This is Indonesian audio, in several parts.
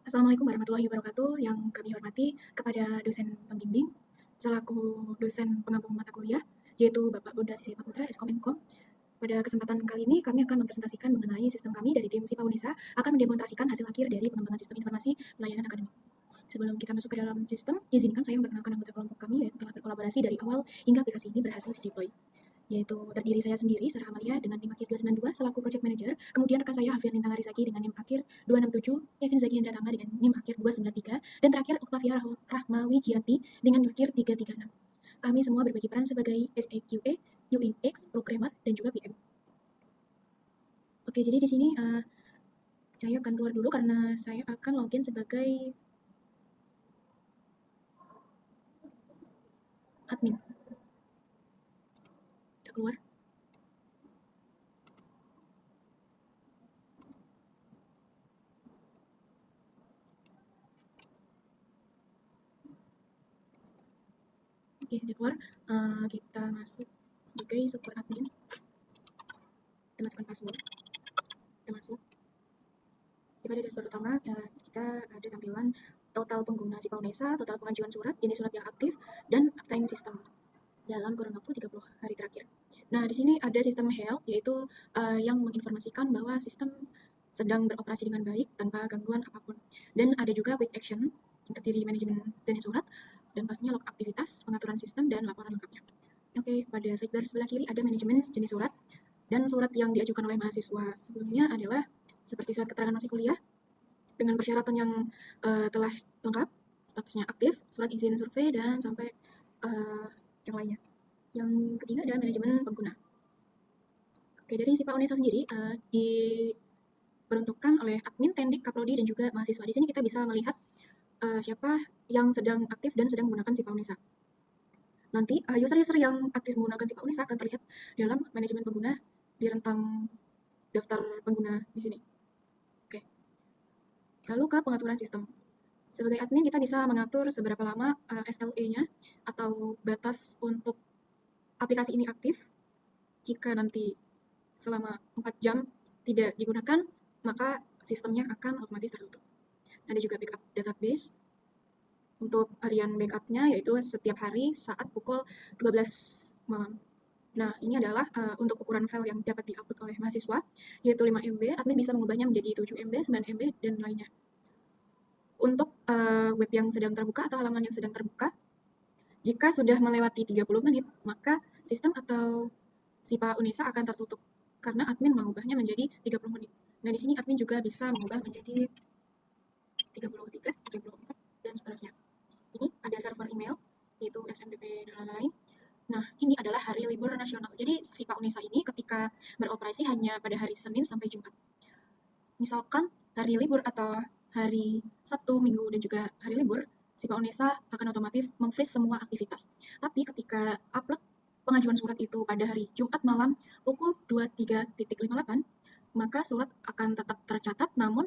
Assalamualaikum warahmatullahi wabarakatuh. Yang kami hormati kepada dosen pembimbing selaku dosen pengampu mata kuliah, yaitu Bapak Bunda Sisi Putra, Eskom Infkom. Pada kesempatan kali ini kami akan mempresentasikan mengenai sistem kami dari tim SIPA UNESA akan mendemonstrasikan hasil akhir dari pengembangan sistem informasi pelayanan akademik. Sebelum kita masuk ke dalam sistem, izinkan saya memperkenalkan anggota kelompok kami yang telah berkolaborasi dari awal hingga aplikasi ini berhasil dideploy, yaitu terdiri saya sendiri, Sarah Amalia, dengan NIM akhir 292 selaku Project Manager, kemudian rekan saya Hafian Lintang Arisaki dengan NIM akhir 267, Kevin Zaki Hendra Tama dengan NIM akhir 293, dan terakhir Octavia Rahmawi Jianti dengan NIM akhir 336. Kami semua berbagi peran sebagai SAQA, UX, Programmer, dan juga PM. Oke, jadi di sini saya akan keluar dulu karena saya akan login sebagai admin. Kita keluar. Oke, udah keluar. Kita masuk sebagai super admin. Kita masukkan password. Kita masuk. Pada dashboard utama, kita ada tampilan total pengguna SIPA UNESA, total pengajuan surat, jenis surat yang aktif, dan uptime system dalam kurun waktu 30 hari terakhir. Nah, di sini ada sistem health, yaitu yang menginformasikan bahwa sistem sedang beroperasi dengan baik tanpa gangguan apapun. Dan ada juga quick action, yang terdiri manajemen jenis surat, dan pastinya log aktivitas, pengaturan sistem, dan laporan lengkapnya. Oke, pada sidebar sebelah kiri ada manajemen jenis surat, dan surat yang diajukan oleh mahasiswa sebelumnya adalah seperti surat keterangan masih kuliah dengan persyaratan yang telah lengkap, statusnya aktif, surat izin survei, dan sampai yang lainnya. Yang ketiga ada manajemen pengguna. Oke, dari SIPA UNESA sendiri diperuntukkan oleh admin, tendik, kaprodi, dan juga mahasiswa. Di sini kita bisa melihat siapa yang sedang aktif dan sedang menggunakan SIPA UNESA. Nanti user-user yang aktif menggunakan SIPA UNESA akan terlihat dalam manajemen pengguna di rentang daftar pengguna di sini. Oke. Lalu ke pengaturan sistem. Sebagai admin kita bisa mengatur seberapa lama SLA-nya atau batas untuk aplikasi ini aktif. Jika nanti selama 4 jam tidak digunakan, maka sistemnya akan otomatis tertutup. Ada juga backup database. Untuk harian backup-nya yaitu setiap hari saat pukul 12 malam. Nah, ini adalah untuk ukuran file yang dapat di-upload oleh mahasiswa, yaitu 5 MB. Admin bisa mengubahnya menjadi 7 MB, 9 MB, dan lainnya. Untuk web yang sedang terbuka atau halaman yang sedang terbuka, jika sudah melewati 30 menit, maka sistem atau SIPA UNESA akan tertutup karena admin mengubahnya menjadi 30 menit. Nah, di sini admin juga bisa mengubah menjadi 33, 34, dan seterusnya. Ini ada server email, yaitu SMTP dan lain-lain. Nah, ini adalah hari libur nasional. Jadi, SIPA UNESA ini ketika beroperasi hanya pada hari Senin sampai Jumat. Misalkan hari libur atau hari Sabtu, Minggu, dan juga hari libur, SIPA UNESA akan otomatis memfreeze semua aktivitas. Tapi ketika upload pengajuan surat itu pada hari Jumat malam pukul 23.58, maka surat akan tetap tercatat, namun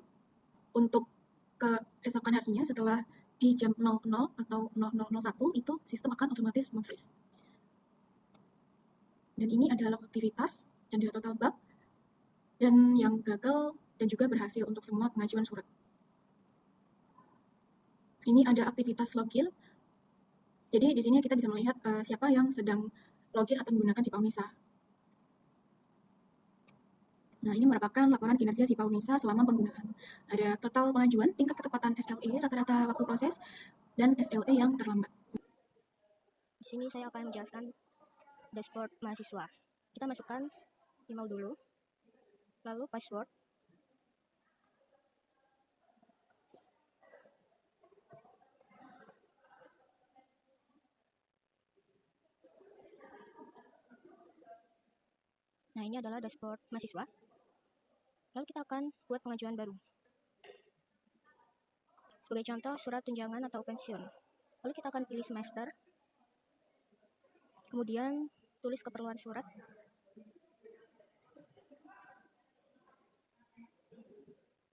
untuk keesokan harinya setelah di jam 00 atau 0001 itu sistem akan otomatis memfreeze. Dan ini adalah aktivitas dan juga total bug dan yang gagal dan juga berhasil untuk semua pengajuan surat. Ini ada aktivitas login. Jadi di sini kita bisa melihat siapa yang sedang login atau menggunakan SIPA UNESA. Nah, ini merupakan laporan kinerja SIPA UNESA selama penggunaan. Ada total pengajuan, tingkat ketepatan SLA, rata-rata waktu proses, dan SLA yang terlambat. Di sini saya akan menjelaskan dashboard mahasiswa. Kita masukkan email dulu, lalu password. Nah, ini adalah dashboard mahasiswa. Lalu kita akan buat pengajuan baru. Sebagai contoh, surat tunjangan atau pensiun. Lalu kita akan pilih semester. Kemudian tulis keperluan surat.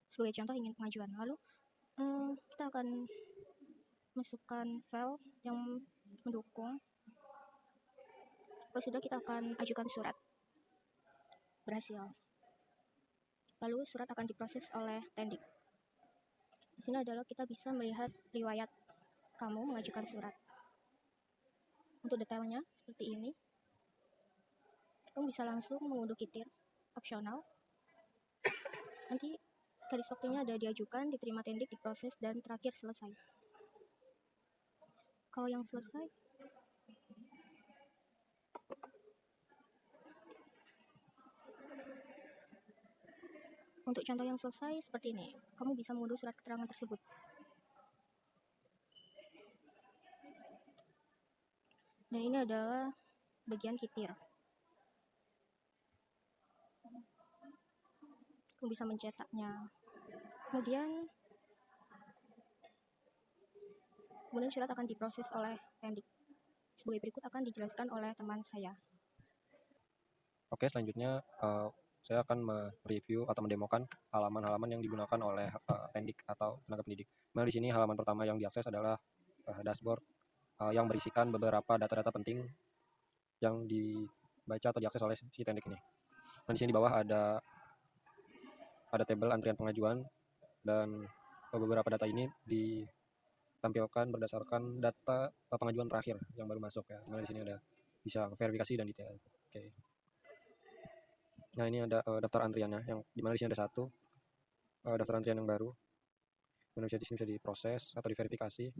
Sebagai contoh ingin pengajuan. Lalu kita akan masukkan file yang mendukung. Kalau sudah, kita akan ajukan surat. Berhasil. Lalu surat akan diproses oleh tendik. Di sini adalah kita bisa melihat riwayat kamu mengajukan surat. Untuk detailnya seperti ini. Kamu bisa langsung mengunduh kitir opsional. Nanti garis waktunya ada diajukan, diterima tendik, diproses, dan terakhir selesai. Kalau yang selesai, untuk contoh yang selesai seperti ini, kamu bisa mengunduh surat keterangan tersebut. Dan ini adalah bagian kitir. Kamu bisa mencetaknya. Kemudian surat akan diproses oleh tendik. Sebagai berikut akan dijelaskan oleh teman saya. Oke, selanjutnya saya akan mereview atau mendemokan halaman-halaman yang digunakan oleh tendik atau tenaga pendidik. Nah, di sini halaman pertama yang diakses adalah dashboard yang berisikan beberapa data-data penting yang dibaca atau diakses oleh si tendik ini. Dan di sini di bawah ada tabel antrian pengajuan, dan beberapa data ini ditampilkan berdasarkan data pengajuan terakhir yang baru masuk ya. Nah, di sini ada bisa verifikasi dan detail. Oke. Nah, ini ada daftar antriannya, yang dimana di sini ada satu daftar antrian yang baru. Di sini bisa diproses atau diverifikasi.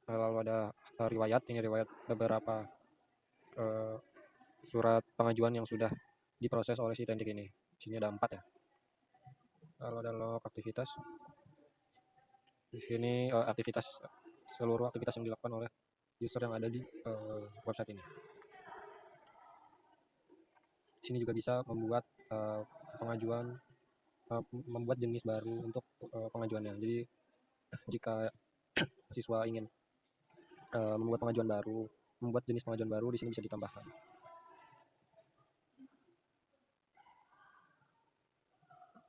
Lalu ada riwayat, ini riwayat beberapa surat pengajuan yang sudah diproses oleh si tendik ini. Di sini ada 4 ya. Lalu ada log aktivitas. Di sini seluruh aktivitas yang dilakukan oleh user yang ada di website ini. Di sini juga bisa membuat pengajuan, membuat jenis baru untuk pengajuannya. Jadi jika siswa ingin membuat pengajuan baru, membuat jenis pengajuan baru, di sini bisa ditambahkan.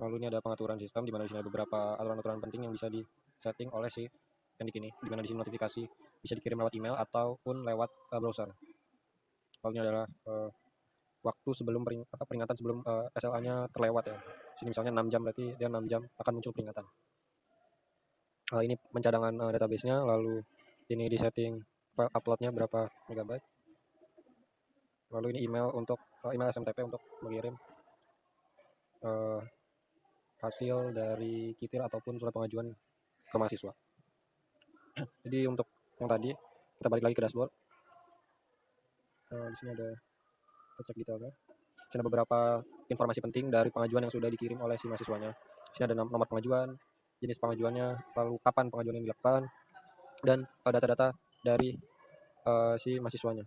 Lalu ini ada pengaturan sistem, di mana di sini ada beberapa aturan-aturan penting yang bisa di-setting oleh si tendik ini, di mana di sini notifikasi bisa dikirim lewat email ataupun lewat browser. Lalu ini adalah waktu sebelum peringatan sebelum SLA-nya terlewat ya. Sini misalnya 6 jam, berarti dia 6 jam akan muncul peringatan. Ini pencadangan database-nya, lalu ini di setting file upload-nya berapa megabyte. Lalu ini email untuk email SMTP untuk mengirim hasil dari kitir ataupun surat pengajuan ke mahasiswa. Jadi untuk yang tadi, kita balik lagi ke dashboard. Di sini ada cek detailnya. Di sini ada beberapa informasi penting dari pengajuan yang sudah dikirim oleh si mahasiswanya. Di sini ada nomor pengajuan, jenis pengajuannya, lalu kapan pengajuan yang dilakukan, dan data-data dari si mahasiswanya.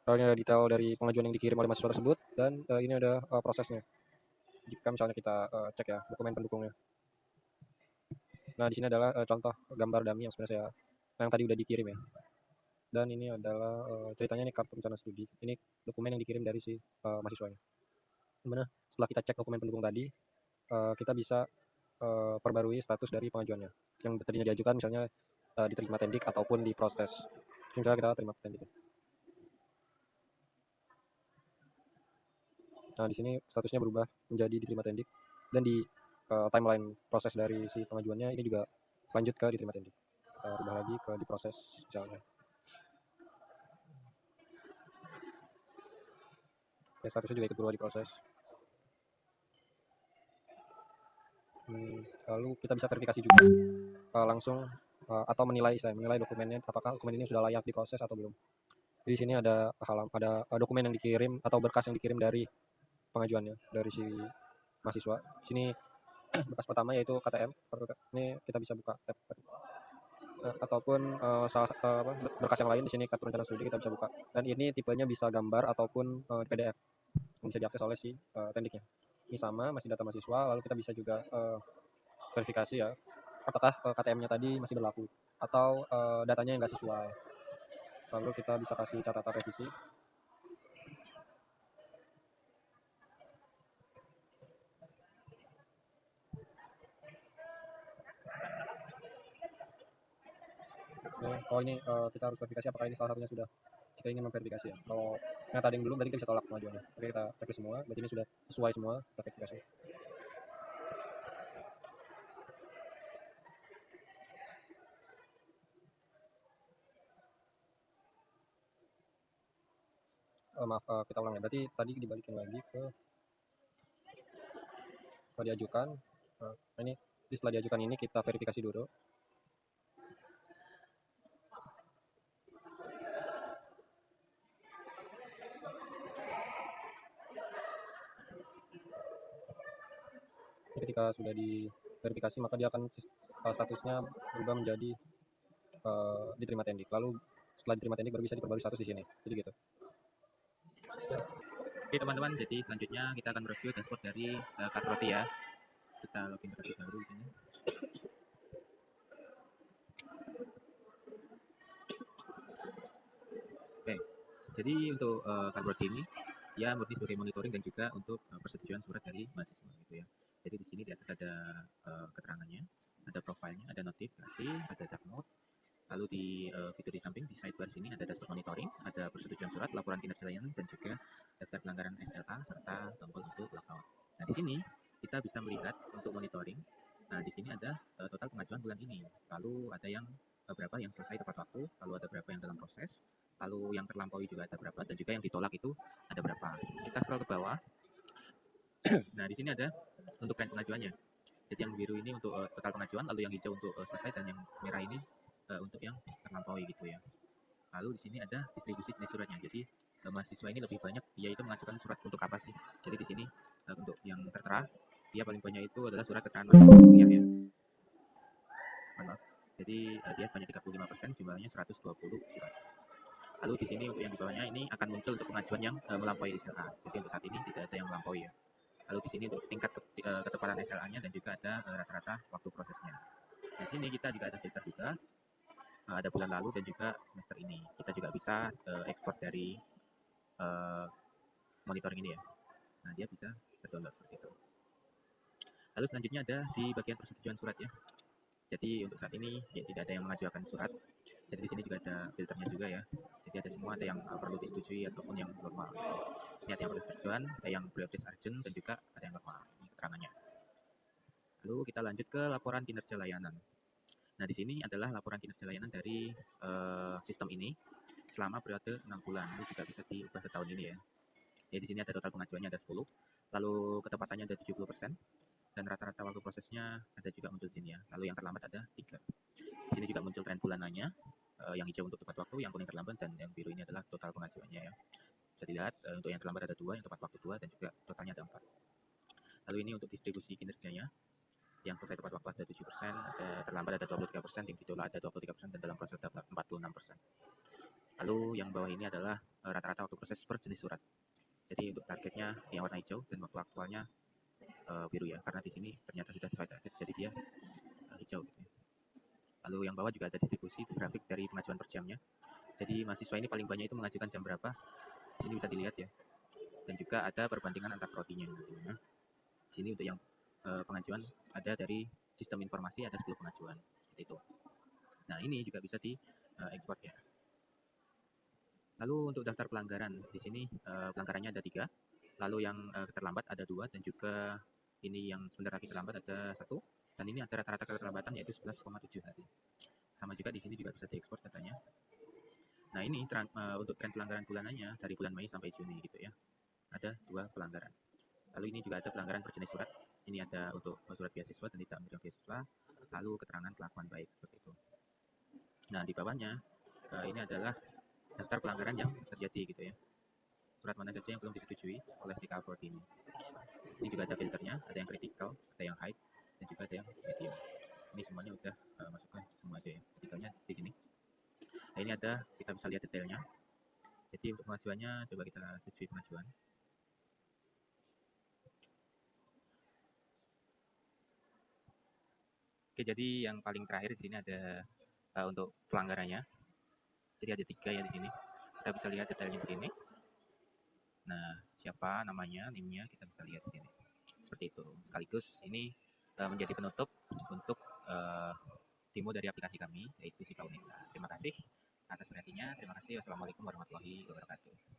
Lalu ini ada detail dari pengajuan yang dikirim oleh mahasiswa tersebut, dan ini ada prosesnya. Jika misalnya kita cek ya dokumen pendukungnya. Nah, di sini adalah contoh gambar dummy yang sebenarnya yang tadi udah dikirim ya. Dan ini adalah ceritanya ini kartu rencana studi. Ini dokumen yang dikirim dari si mahasiswanya. Dimana setelah kita cek dokumen pendukung tadi, kita bisa perbarui status dari pengajuannya. Yang tadinya diajukan misalnya diterima tendik ataupun diproses. Misalnya kita terima tendik. Nah, di sini statusnya berubah menjadi diterima tendik, dan di timeline proses dari si pengajuannya ini juga lanjut ke diterima tendik. Kita rubah lagi ke diproses misalnya. Ya, statusnya juga ikut berubah diproses. Lalu kita bisa verifikasi juga langsung atau menilai dokumennya, apakah dokumen ini sudah layak diproses atau belum. Di sini ada dokumen yang dikirim atau berkas yang dikirim dari pengajuannya dari si mahasiswa. Di sini berkas pertama yaitu KTM. Ini kita bisa buka tab ataupun berkas yang lain. Di sini kartu rencana studi kita bisa buka. Dan ini tipenya bisa gambar ataupun PDF yang bisa diakses oleh si tendiknya. Ini sama, masih data mahasiswa. Lalu kita bisa juga verifikasi ya, apakah KTM-nya tadi masih berlaku atau datanya yang nggak sesuai. Lalu kita bisa kasih catatan revisi. Ini kita harus verifikasi apakah ini salah satunya sudah kita ingin memverifikasi ya. Kalau yang tadi yang belum, berarti kita bisa tolak pengajuannya. Oke, kita cek semua, berarti ini sudah sesuai semua, kita verifikasi. maaf, kita ulang ya. Berarti tadi dibalikin lagi ke setelah diajukan. Ini setelah diajukan ini kita verifikasi dulu. Ketika sudah diverifikasi maka dia akan statusnya berubah menjadi diterima tendik. Lalu setelah diterima tendik baru bisa diperbarui status di sini. Jadi gitu. Oke teman-teman, jadi selanjutnya kita akan review dashboard dari Cardroti ya. Kita login terlebih dahulu di sini. Oke, jadi untuk Cardroti ini ya murni sebagai monitoring dan juga untuk persetujuan surat dari mahasiswa gitu ya. Jadi di sini di atas ada keterangannya, ada profilnya, ada notifikasi, ada dark mode. Lalu di fitur di samping di sidebar sini ada dashboard monitoring, ada persetujuan surat, laporan kinerja layanan, dan juga daftar pelanggaran SLA serta tombol untuk lockout. Nah di sini kita bisa melihat untuk monitoring. Nah di sini ada total pengajuan bulan ini. Lalu ada yang berapa yang selesai tepat waktu, lalu ada berapa yang dalam proses, lalu yang terlampaui juga ada berapa, dan juga yang ditolak itu ada berapa. Kita scroll ke bawah. Nah di sini ada untuk tren pengajuannya. Jadi yang biru ini untuk total pengajuan, lalu yang hijau untuk selesai, dan yang merah ini untuk yang terlampaui gitu ya. Lalu di sini ada distribusi jenis suratnya. Jadi mahasiswa ini lebih banyak yaitu mengajukan surat untuk apa sih? Jadi di sini untuk yang tertera dia paling banyak itu adalah surat keterangan mahasiswa kuliah ya. Maaf. Jadi dia sebanyak 35%, jumlahnya 120 surat. Lalu di sini untuk yang di bawahnya ini akan muncul untuk pengajuan yang melampaui SLA. Jadi untuk saat ini tidak ada yang melampaui ya. Lalu di sini untuk tingkat ketepatan SLA-nya dan juga ada rata-rata waktu prosesnya. Di sini kita juga ada filter juga. Ada bulan lalu dan juga semester ini. Kita juga bisa ekspor dari monitoring ini ya. Nah dia bisa terdownload seperti itu. Lalu selanjutnya ada di bagian persetujuan surat ya. Jadi untuk saat ini ya, tidak ada yang mengajukan surat. Jadi di sini juga ada filternya juga ya. Jadi ada semua, ada yang perlu disetujui ataupun yang normal. Ini ada yang perlu persetujuan, ada yang prioritas urgent, dan juga ada yang normal. Ini keterangannya. Lalu kita lanjut ke laporan kinerja layanan. Nah, di sini adalah laporan kinerja layanan dari sistem ini selama periode 6 bulan. Ini juga bisa diubah ke tahun ini ya. Jadi di sini ada total pengajuannya ada 10, lalu ketepatannya ada 70%, dan rata-rata waktu prosesnya ada juga muncul di sini ya. Lalu yang terlambat ada 3. Di sini juga muncul tren bulanannya, yang hijau untuk tepat waktu, yang kuning terlambat, dan yang biru ini adalah total pengajuannya ya. Bisa dilihat untuk yang terlambat ada 2, yang tepat waktu 2, dan juga totalnya ada 4. Lalu ini untuk distribusi kinerjanya. Yang selesai tepat waktu ada 7%, ada terlambat ada 23%, yang ditolak ada 23%, dan dalam proses ada 46%. Lalu yang bawah ini adalah rata-rata waktu proses per jenis surat. Jadi untuk targetnya yang warna hijau dan waktu aktualnya biru ya, karena di sini ternyata sudah sesuai target, jadi dia hijau gitu ya. Lalu yang bawah juga ada distribusi grafik dari pengajuan per jamnya. Jadi mahasiswa ini paling banyak itu mengajukan jam berapa, di sini bisa dilihat ya. Dan juga ada perbandingan antar prodinya. Di sini untuk yang pengajuan ada dari sistem informasi ada 10 pengajuan seperti itu. Nah ini juga bisa diekspor ya. Lalu untuk daftar pelanggaran di sini pelanggarannya ada 3. Lalu yang terlambat ada 2, dan juga ini yang sebentar lagi terlambat ada 1. Dan ini ada rata-rata keterlambatan yaitu 11,7 hari. Sama juga di sini juga bisa diekspor datanya. Nah ini untuk tren pelanggaran bulanannya dari bulan Mei sampai Juni gitu ya. Ada 2 pelanggaran. Lalu ini juga ada pelanggaran per jenis surat. Ini ada untuk surat beasiswa dan tidak menerima beasiswa. Lalu keterangan kelakuan baik seperti itu. Nah di bawahnya ini adalah daftar pelanggaran yang terjadi gitu ya. Surat mana saja yang belum disetujui oleh si Cardroti ini. Ini juga ada filternya, ada yang critical, ada yang high, dan juga ada yang medium. Ini semuanya udah masukkan semua aja ya. Criticalnya di sini. Nah ini ada, kita bisa lihat detailnya. Jadi untuk pengajuannya coba kita setujui pengajuan. Oke, jadi yang paling terakhir di sini ada untuk pelanggarannya. Jadi ada 3 ya di sini. Kita bisa lihat detailnya di sini. Nah, siapa namanya, NIM-nya kita bisa lihat di sini. Seperti itu. Sekaligus ini menjadi penutup untuk demo dari aplikasi kami, yaitu Sipa Unesa. Terima kasih atas perhatiannya. Terima kasih. Wassalamualaikum warahmatullahi wabarakatuh.